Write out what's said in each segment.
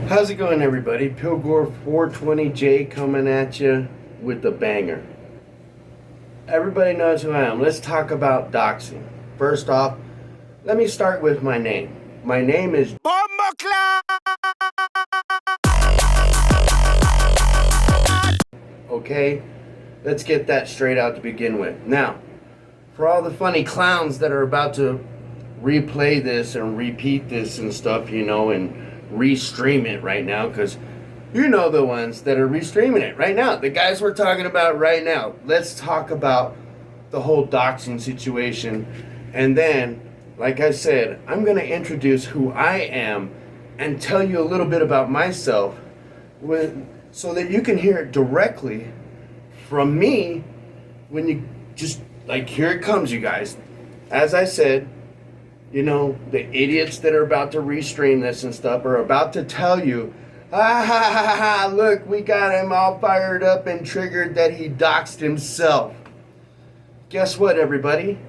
How's it going, everybody? Pilgore 420J coming at you with a banger. Everybody knows who I am. Let's talk about doxing. First off, let me start with my name. My name is okay? Let's get that straight out to begin with. Now, for all the funny clowns that are about to replay this and repeat this and stuff, and restream it right now, because you know the ones that are restreaming it right now, the guys we're talking about right now. Let's talk about the whole doxing situation, and then, like I said, I'm going to introduce who I am and tell you a little bit about myself so that you can hear it directly from me when you just, like, here it comes, you guys. As I said, the idiots that are about to restream this and stuff are about to tell you, look, we got him all fired up and triggered that he doxed himself. Guess what, everybody?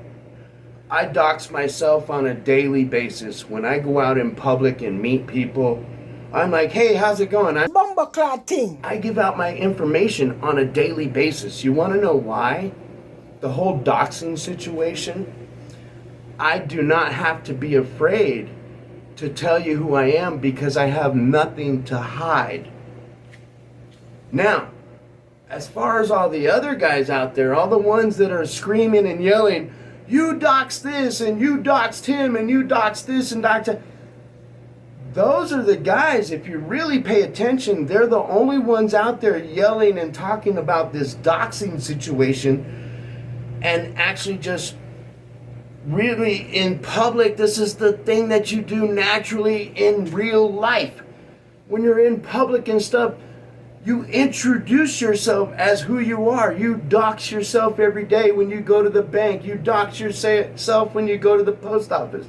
I dox myself on a daily basis. When I go out in public and meet people, I'm like, hey, how's it going? I give out my information on a daily basis. You want to know why? The whole doxing situation? I do not have to be afraid to tell you who I am because I have nothing to hide. Now, as far as all the other guys out there, all the ones that are screaming and yelling, you doxed this and you doxed him and you doxed this and doxed that, those are the guys, if you really pay attention, they're the only ones out there yelling and talking about this doxing situation and actually just really in public. This is the thing that you do naturally in real life. When you're in public and stuff, you introduce yourself as who you are. You dox yourself every day when you go to the bank. You dox yourself when you go to the post office.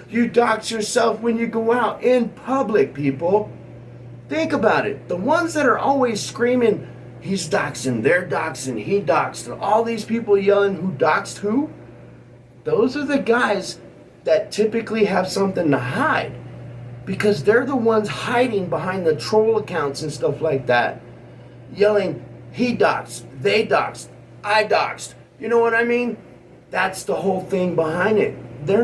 You dox yourself when you go out in public, people. Think about it. The ones that are always screaming, he's doxing, they're doxing, he doxed, and all these people yelling who doxed who, those are the guys that typically have something to hide, because they're the ones hiding behind the troll accounts and stuff like that, yelling, he doxed, they doxed, I doxed. You know what I mean? That's the whole thing behind it. They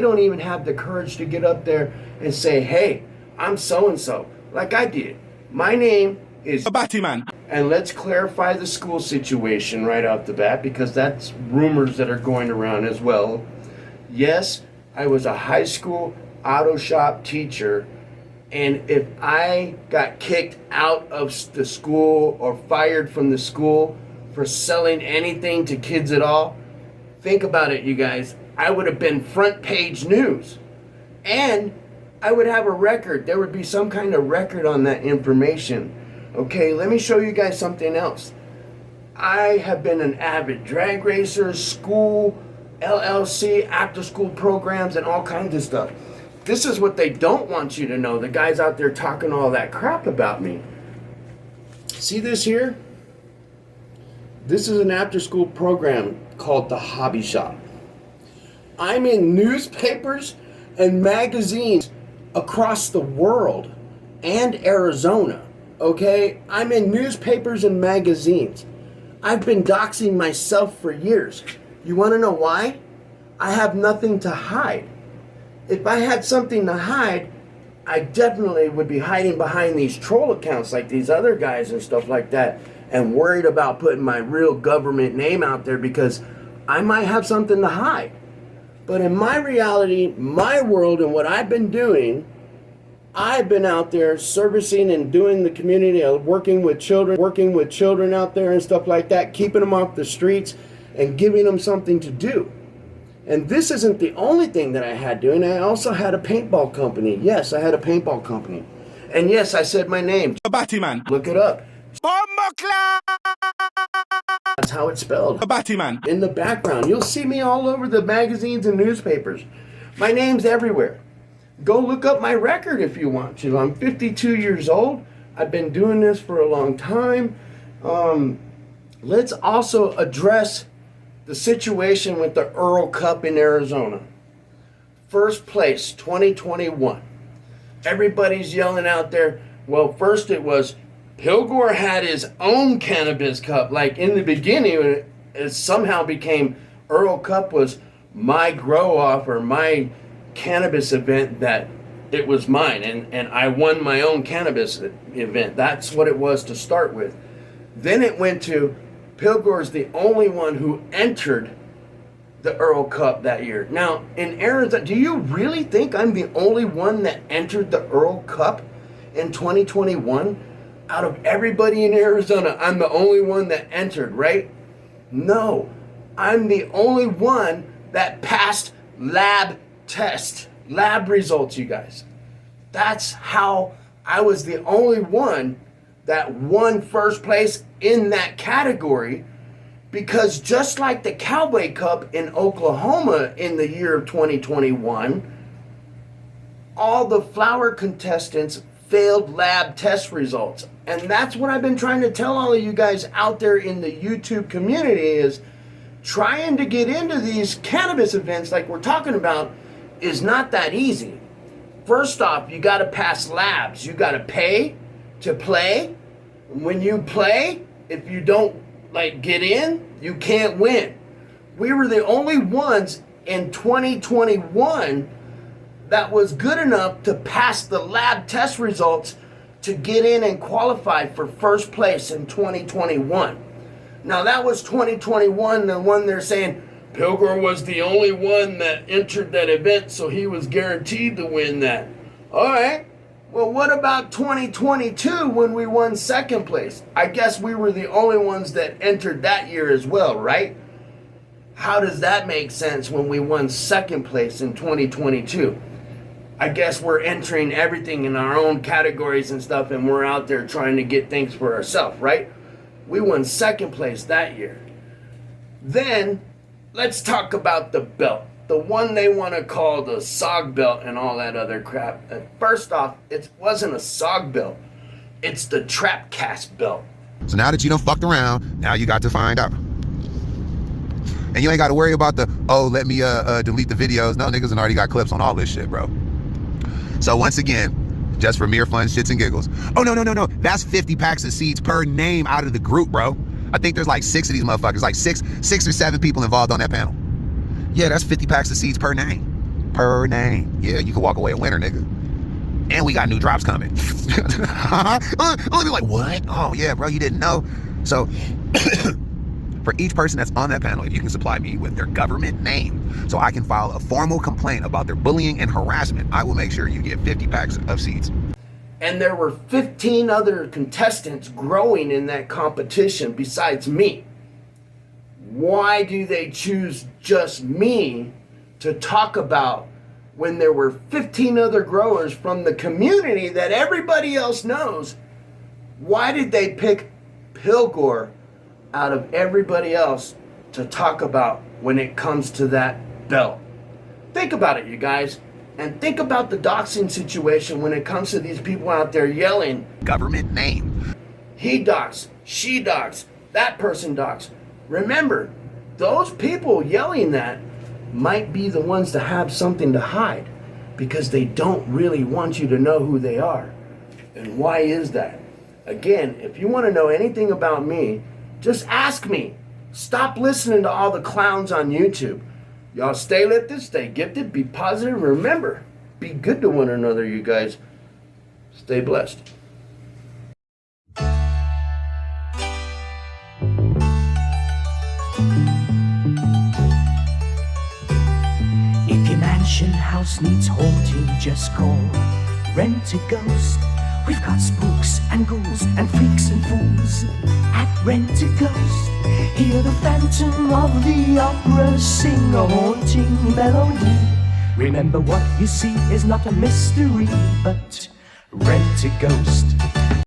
don't even have the courage to get up there and say, hey, I'm so-and-so, like I did. My name is Batman. And let's clarify the school situation right off the bat, because that's rumors that are going around as well. Yes, I was a high school auto shop teacher, and if I got kicked out of the school or fired from the school for selling anything to kids at all, think about it, you guys. I would have been front page news, and I would have a record. There would be some kind of record on that information. Okay, let me show you guys something else. I have been an avid drag racer, school, LLC, after school programs, and all kinds of stuff. This is what they don't want you to know, the guys out there talking all that crap about me. See this here? This is an after school program called The Hobby Shop. I'm in newspapers and magazines across the world and Arizona. Okay, I'm in newspapers and magazines. I've been doxing myself for years. You want to know why? I have nothing to hide. If I had something to hide, I definitely would be hiding behind these troll accounts like these other guys and stuff like that, and worried about putting my real government name out there because I might have something to hide. But in my reality, my world, and what I've been doing, I've been out there servicing and doing the community, working with children out there and stuff like that, keeping them off the streets and giving them something to do. And this isn't the only thing that I had doing. I also had a paintball company. Yes, I had a paintball company. And yes, I said my name. Batman. Look it up. That's how it's spelled. Batman. In the background, you'll see me all over the magazines and newspapers. My name's everywhere. Go look up my record if you want to. I'm 52 years old. I've been doing this for a long time. Let's also address the situation with the Earl Cup in Arizona. First place, 2021. Everybody's yelling out there. Well, first it was Pilgore had his own cannabis cup. Like in the beginning, it somehow became Earl Cup was my grow off or my cannabis event, that it was mine, and I won my own cannabis event. That's what it was to start with. Then it went to Pilgore's the only one who entered the Earl Cup that year. Now, in Arizona, do you really think I'm the only one that entered the Earl Cup in 2021? Out of everybody in Arizona, I'm the only one that entered, right? No, I'm the only one that passed lab results, you guys. That's how I was the only one that won first place in that category, because just like the Cowboy Cup in Oklahoma in the year of 2021, all the flower contestants failed lab test results. And that's what I've been trying to tell all of you guys out there in the YouTube community, is trying to get into these cannabis events like we're talking about is not that easy. First off, you got to pass labs. You got to pay to play. When you play, if you don't get in, you can't win. We were the only ones in 2021 that was good enough to pass the lab test results to get in and qualify for first place in 2021. Now that was 2021, the one they're saying Pilgore was the only one that entered that event, so he was guaranteed to win that. All right. Well, what about 2022 when we won second place? I guess we were the only ones that entered that year as well, right? How does that make sense when we won second place in 2022? I guess we're entering everything in our own categories and stuff, and we're out there trying to get things for ourselves, right? We won second place that year. Then, let's talk about the belt. The one they want to call the SOG belt and all that other crap. First off, it wasn't a SOG belt. It's the Trap Cast belt. So now that you done fucked around, now you got to find out. And you ain't got to worry about the, oh, let me delete the videos. No, niggas done already got clips on all this shit, bro. So once again, just for mere fun, shits and giggles. Oh, no. That's 50 packs of seeds per name out of the group, bro. I think there's like 6 of these motherfuckers, like six or seven people involved on that panel. Yeah, that's 50 packs of seeds per name. Per name. Yeah, you can walk away a winner, nigga. And we got new drops coming. I'll be like, what? Oh, yeah, bro, you didn't know. So, for each person that's on that panel, if you can supply me with their government name so I can file a formal complaint about their bullying and harassment, I will make sure you get 50 packs of seeds. And there were 15 other contestants growing in that competition besides me. Why do they choose just me to talk about when there were 15 other growers from the community that everybody else knows? Why did they pick Pilgore out of everybody else to talk about when it comes to that belt? Think about it, you guys. And think about the doxing situation when it comes to these people out there yelling government name. He dox, she dox, that person dox. Remember, those people yelling that might be the ones that have something to hide, because they don't really want you to know who they are. And why is that? Again, if you want to know anything about me, just ask me. Stop listening to all the clowns on YouTube. Y'all stay lifted, stay gifted, be positive. Remember, be good to one another, you guys. Stay blessed. If your mansion house needs haunting, just call Rent-A-Ghost. We've got spooks and ghouls and freaks and fools at Rent-A-Ghost. Hear the Phantom of the Opera sing a haunting melody. Remember, what you see is not a mystery, but Rent-A-Ghost.